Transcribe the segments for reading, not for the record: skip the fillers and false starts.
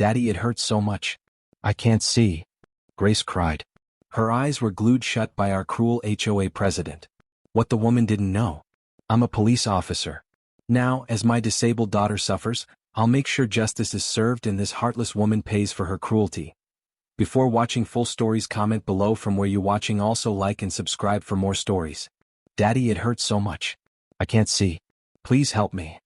Daddy, it hurts so much. I can't see. Grace cried. Her eyes were glued shut by our cruel HOA president. What the woman didn't know. I'm a police officer. Now, as my disabled daughter suffers, I'll make sure justice is served and this heartless woman pays for her cruelty. Before watching full stories, comment below from where you're watching. Also like and subscribe for more stories. Daddy, it hurts so much. I can't see. Please help me.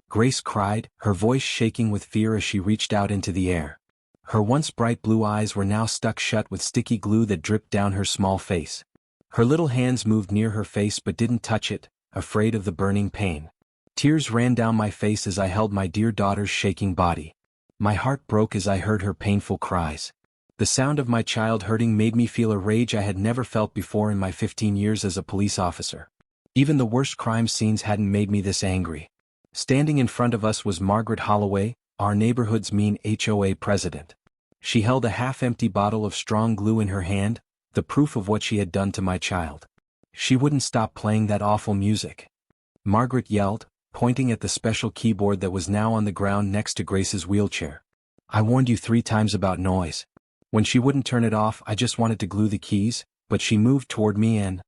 Grace cried, her voice shaking with fear as she reached out into the air. Her once bright blue eyes were now stuck shut with sticky glue that dripped down her small face. Her little hands moved near her face but didn't touch it, afraid of the burning pain. Tears ran down my face as I held my dear daughter's shaking body. My heart broke as I heard her painful cries. The sound of my child hurting made me feel a rage I had never felt before in my 15 years as a police officer. Even the worst crime scenes hadn't made me this angry. Standing in front of us was Margaret Holloway, our neighborhood's mean HOA president. She held a half-empty bottle of strong glue in her hand, the proof of what she had done to my child. She wouldn't stop playing that awful music. Margaret yelled, pointing at the special keyboard that was now on the ground next to Grace's wheelchair. I warned you 3 times about noise. When she wouldn't turn it off, I just wanted to glue the keys, but she moved toward me and...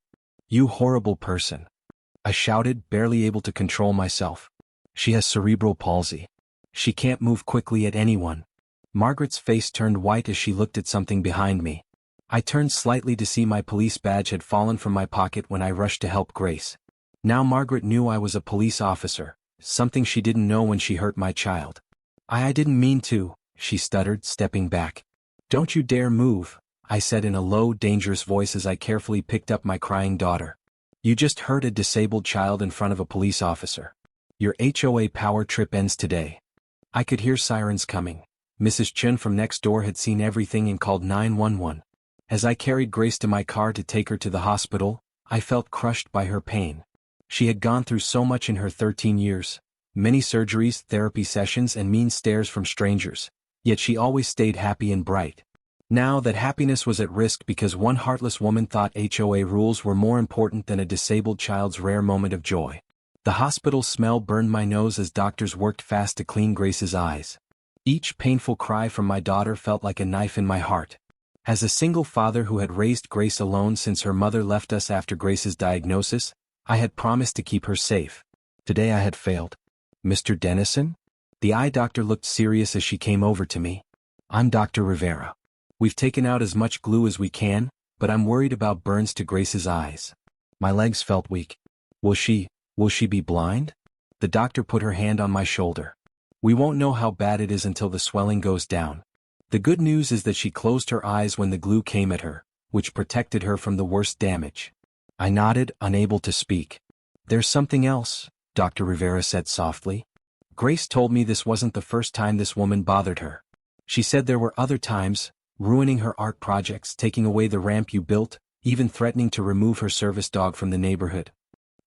You horrible person. I shouted, barely able to control myself. She has cerebral palsy. She can't move quickly at anyone. Margaret's face turned white as she looked at something behind me. I turned slightly to see my police badge had fallen from my pocket when I rushed to help Grace. Now Margaret knew I was a police officer, something she didn't know when she hurt my child. I didn't mean to, she stuttered, stepping back. Don't you dare move, I said in a low, dangerous voice as I carefully picked up my crying daughter. You just hurt a disabled child in front of a police officer. Your HOA power trip ends today. I could hear sirens coming. Mrs. Chun from next door had seen everything and called 911. As I carried Grace to my car to take her to the hospital, I felt crushed by her pain. She had gone through so much in her 13 years, many surgeries, therapy sessions and mean stares from strangers, yet she always stayed happy and bright. Now that happiness was at risk because one heartless woman thought HOA rules were more important than a disabled child's rare moment of joy. The hospital smell burned my nose as doctors worked fast to clean Grace's eyes. Each painful cry from my daughter felt like a knife in my heart. As a single father who had raised Grace alone since her mother left us after Grace's diagnosis, I had promised to keep her safe. Today I had failed. Mr. Dennison? The eye doctor looked serious as she came over to me. I'm Dr. Rivera. We've taken out as much glue as we can, but I'm worried about burns to Grace's eyes. My legs felt weak. Will she be blind? The doctor put her hand on my shoulder. We won't know how bad it is until the swelling goes down. The good news is that she closed her eyes when the glue came at her, which protected her from the worst damage. I nodded, unable to speak. There's something else, Dr. Rivera said softly. Grace told me this wasn't the first time this woman bothered her. She said there were other times, ruining her art projects, taking away the ramp you built, even threatening to remove her service dog from the neighborhood.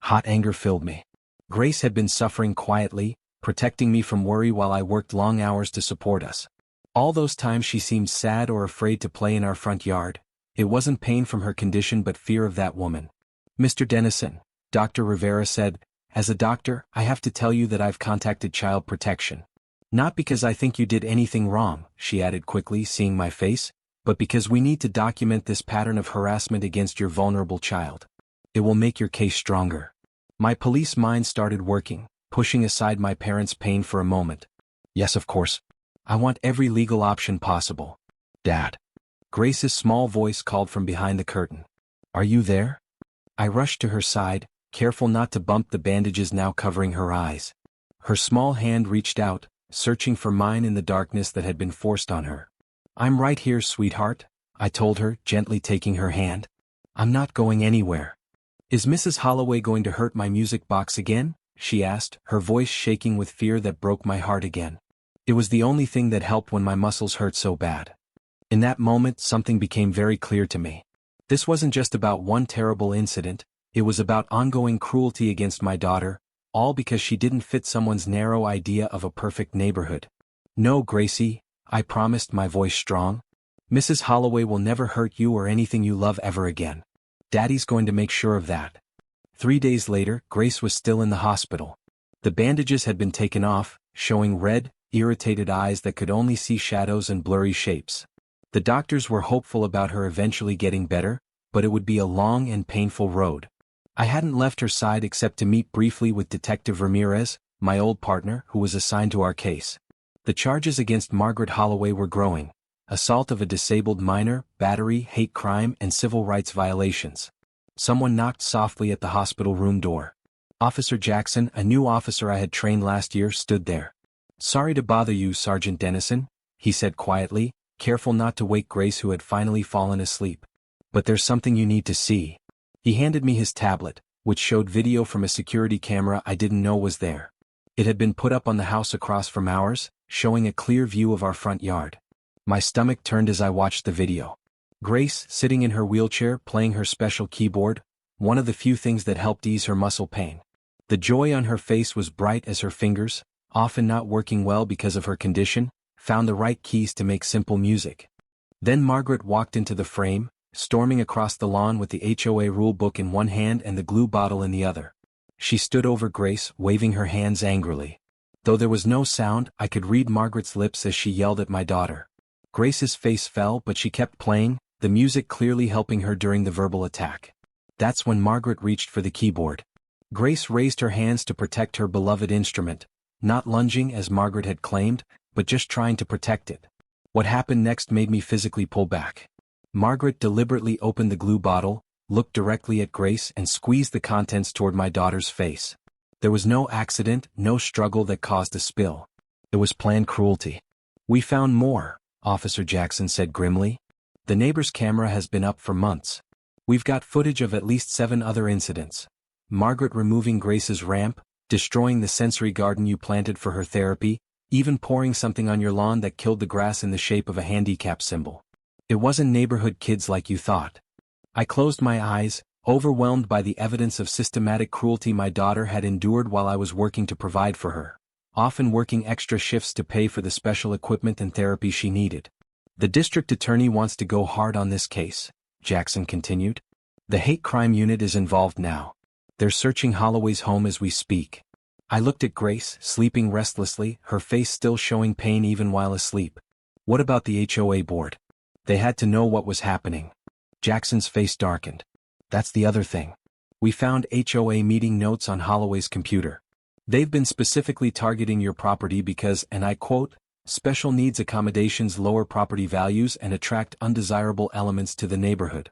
Hot anger filled me. Grace had been suffering quietly, protecting me from worry while I worked long hours to support us. All those times she seemed sad or afraid to play in our front yard. It wasn't pain from her condition but fear of that woman. Mr. Dennison, Dr. Rivera said, as a doctor, I have to tell you that I've contacted Child Protection. Not because I think you did anything wrong, she added quickly, seeing my face, but because we need to document this pattern of harassment against your vulnerable child. It will make your case stronger. My police mind started working, pushing aside my parents' pain for a moment. Yes, of course. I want every legal option possible. Dad. Grace's small voice called from behind the curtain. Are you there? I rushed to her side, careful not to bump the bandages now covering her eyes. Her small hand reached out, searching for mine in the darkness that had been forced on her. I'm right here, sweetheart, I told her, gently taking her hand. I'm not going anywhere. Is Mrs. Holloway going to hurt my music box again? She asked, her voice shaking with fear that broke my heart again. It was the only thing that helped when my muscles hurt so bad. In that moment, something became very clear to me. This wasn't just about one terrible incident, it was about ongoing cruelty against my daughter, all because she didn't fit someone's narrow idea of a perfect neighborhood. No, Gracie, I promised, my voice strong. Mrs. Holloway will never hurt you or anything you love ever again. Daddy's going to make sure of that. 3 days later, Grace was still in the hospital. The bandages had been taken off, showing red, irritated eyes that could only see shadows and blurry shapes. The doctors were hopeful about her eventually getting better, but it would be a long and painful road. I hadn't left her side except to meet briefly with Detective Ramirez, my old partner, who was assigned to our case. The charges against Margaret Holloway were growing: assault of a disabled minor, battery, hate crime, and civil rights violations. Someone knocked softly at the hospital room door. Officer Jackson, a new officer I had trained last year, stood there. "Sorry to bother you, Sergeant Dennison," he said quietly, careful not to wake Grace, who had finally fallen asleep. "But there's something you need to see." He handed me his tablet, which showed video from a security camera I didn't know was there. It had been put up on the house across from ours, showing a clear view of our front yard. My stomach turned as I watched the video. Grace, sitting in her wheelchair playing her special keyboard, one of the few things that helped ease her muscle pain. The joy on her face was bright as her fingers, often not working well because of her condition, found the right keys to make simple music. Then Margaret walked into the frame, storming across the lawn with the HOA rule book in one hand and the glue bottle in the other. She stood over Grace, waving her hands angrily. Though there was no sound, I could read Margaret's lips as she yelled at my daughter. Grace's face fell, but she kept playing, the music clearly helping her during the verbal attack. That's when Margaret reached for the keyboard. Grace raised her hands to protect her beloved instrument, not lunging as Margaret had claimed, but just trying to protect it. What happened next made me physically pull back. Margaret deliberately opened the glue bottle, looked directly at Grace, and squeezed the contents toward my daughter's face. There was no accident, no struggle that caused a spill. It was planned cruelty. "We found more," Officer Jackson said grimly. "The neighbor's camera has been up for months. We've got footage of at least 7 other incidents. Margaret removing Grace's ramp, destroying the sensory garden you planted for her therapy, even pouring something on your lawn that killed the grass in the shape of a handicap symbol. It wasn't neighborhood kids like you thought." I closed my eyes, overwhelmed by the evidence of systematic cruelty my daughter had endured while I was working to provide for her, often working extra shifts to pay for the special equipment and therapy she needed. "The district attorney wants to go hard on this case," Jackson continued. "The hate crime unit is involved now. They're searching Holloway's home as we speak." I looked at Grace, sleeping restlessly, her face still showing pain even while asleep. "What about the HOA board? They had to know what was happening." Jackson's face darkened. "That's the other thing. We found HOA meeting notes on Holloway's computer. They've been specifically targeting your property because, and I quote, special needs accommodations lower property values and attract undesirable elements to the neighborhood."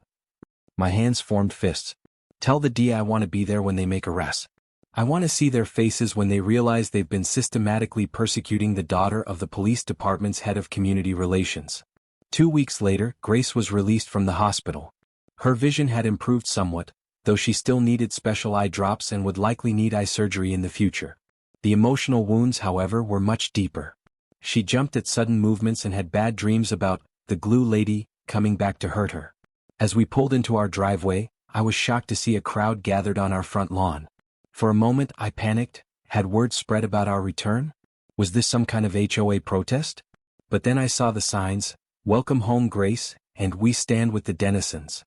My hands formed fists. "Tell the DA I want to be there when they make arrests. I want to see their faces when they realize they've been systematically persecuting the daughter of the police department's head of community relations." 2 weeks later, Grace was released from the hospital. Her vision had improved somewhat, though she still needed special eye drops and would likely need eye surgery in the future. The emotional wounds, however, were much deeper. She jumped at sudden movements and had bad dreams about the glue lady coming back to hurt her. As we pulled into our driveway, I was shocked to see a crowd gathered on our front lawn. For a moment I panicked. Had word spread about our return? Was this some kind of HOA protest? But then I saw the signs: "Welcome home, Grace," and "We stand with the Dennisons."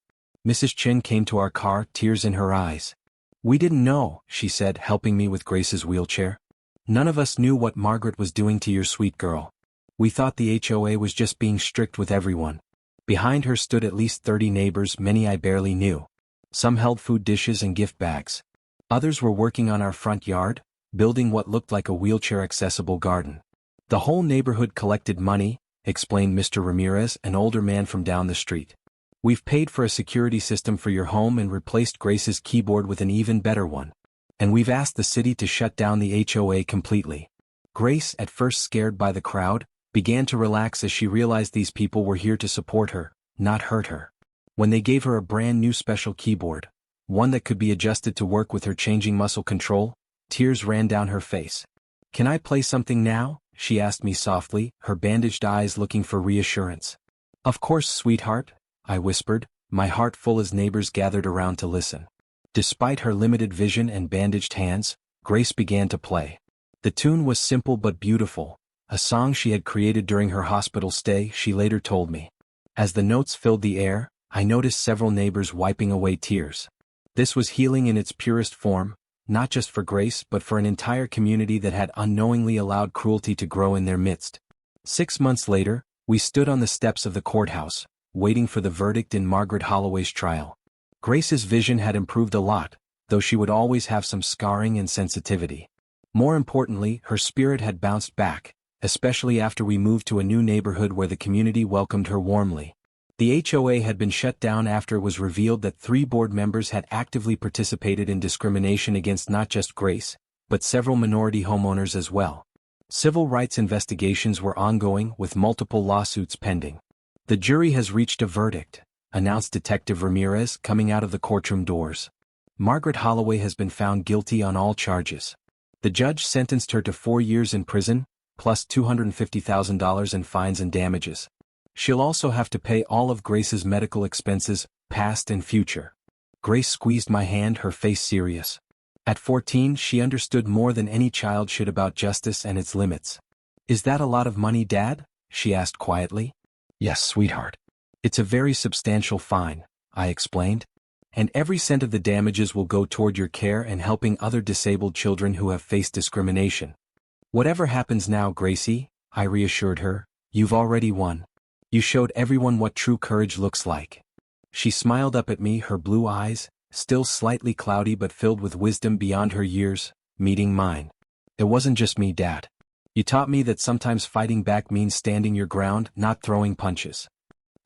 Mrs. Chin came to our car, tears in her eyes. "We didn't know," she said, helping me with Grace's wheelchair. "None of us knew what Margaret was doing to your sweet girl. We thought the HOA was just being strict with everyone." Behind her stood at least 30 neighbors, many I barely knew. Some held food dishes and gift bags. Others were working on our front yard, building what looked like a wheelchair-accessible garden. "The whole neighborhood collected money," explained Mr. Ramirez, an older man from down the street. "We've paid for a security system for your home and replaced Grace's keyboard with an even better one. And we've asked the city to shut down the HOA completely." Grace, at first scared by the crowd, began to relax as she realized these people were here to support her, not hurt her. When they gave her a brand new special keyboard, one that could be adjusted to work with her changing muscle control, tears ran down her face. "Can I play something now?" she asked me softly, her bandaged eyes looking for reassurance. "Of course, sweetheart," I whispered, my heart full as neighbors gathered around to listen. Despite her limited vision and bandaged hands, Grace began to play. The tune was simple but beautiful, a song she had created during her hospital stay, she later told me. As the notes filled the air, I noticed several neighbors wiping away tears. This was healing in its purest form, not just for Grace but for an entire community that had unknowingly allowed cruelty to grow in their midst. 6 months later, we stood on the steps of the courthouse, waiting for the verdict in Margaret Holloway's trial. Grace's vision had improved a lot, though she would always have some scarring and sensitivity. More importantly, her spirit had bounced back, especially after we moved to a new neighborhood where the community welcomed her warmly. The HOA had been shut down after it was revealed that 3 board members had actively participated in discrimination against not just Grace, but several minority homeowners as well. Civil rights investigations were ongoing with multiple lawsuits pending. "The jury has reached a verdict," announced Detective Ramirez coming out of the courtroom doors. "Margaret Holloway has been found guilty on all charges. The judge sentenced her to 4 years in prison, plus $250,000 in fines and damages. She'll also have to pay all of Grace's medical expenses, past and future." Grace squeezed my hand, her face serious. At 14, she understood more than any child should about justice and its limits. "Is that a lot of money, Dad?" she asked quietly. "Yes, sweetheart. It's a very substantial fine," I explained. "And every cent of the damages will go toward your care and helping other disabled children who have faced discrimination." "Whatever happens now, Gracie," I reassured her, "you've already won. You showed everyone what true courage looks like." She smiled up at me, her blue eyes, still slightly cloudy but filled with wisdom beyond her years, meeting mine. "It wasn't just me, Dad. You taught me that sometimes fighting back means standing your ground, not throwing punches."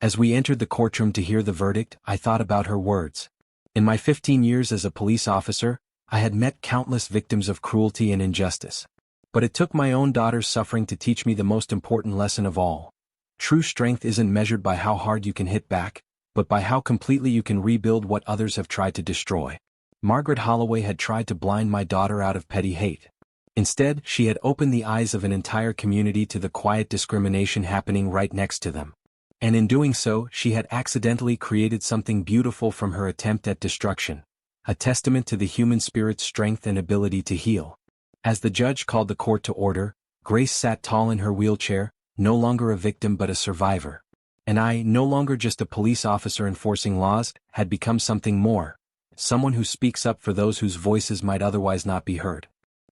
As we entered the courtroom to hear the verdict, I thought about her words. In my 15 years as a police officer, I had met countless victims of cruelty and injustice. But it took my own daughter's suffering to teach me the most important lesson of all. True strength isn't measured by how hard you can hit back, but by how completely you can rebuild what others have tried to destroy. Margaret Holloway had tried to blind my daughter out of petty hate. Instead, she had opened the eyes of an entire community to the quiet discrimination happening right next to them. And in doing so, she had accidentally created something beautiful from her attempt at destruction, a testament to the human spirit's strength and ability to heal. As the judge called the court to order, Grace sat tall in her wheelchair, no longer a victim but a survivor. And I, no longer just a police officer enforcing laws, had become something more, someone who speaks up for those whose voices might otherwise not be heard.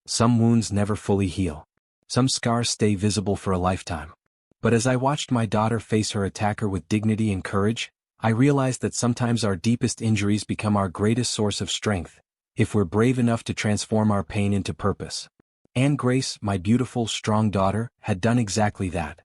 Some wounds never fully heal. Some scars stay visible for a lifetime. But as I watched my daughter face her attacker with dignity and courage, I realized that sometimes our deepest injuries become our greatest source of strength, if we're brave enough to transform our pain into purpose. And Grace, my beautiful, strong daughter, had done exactly that.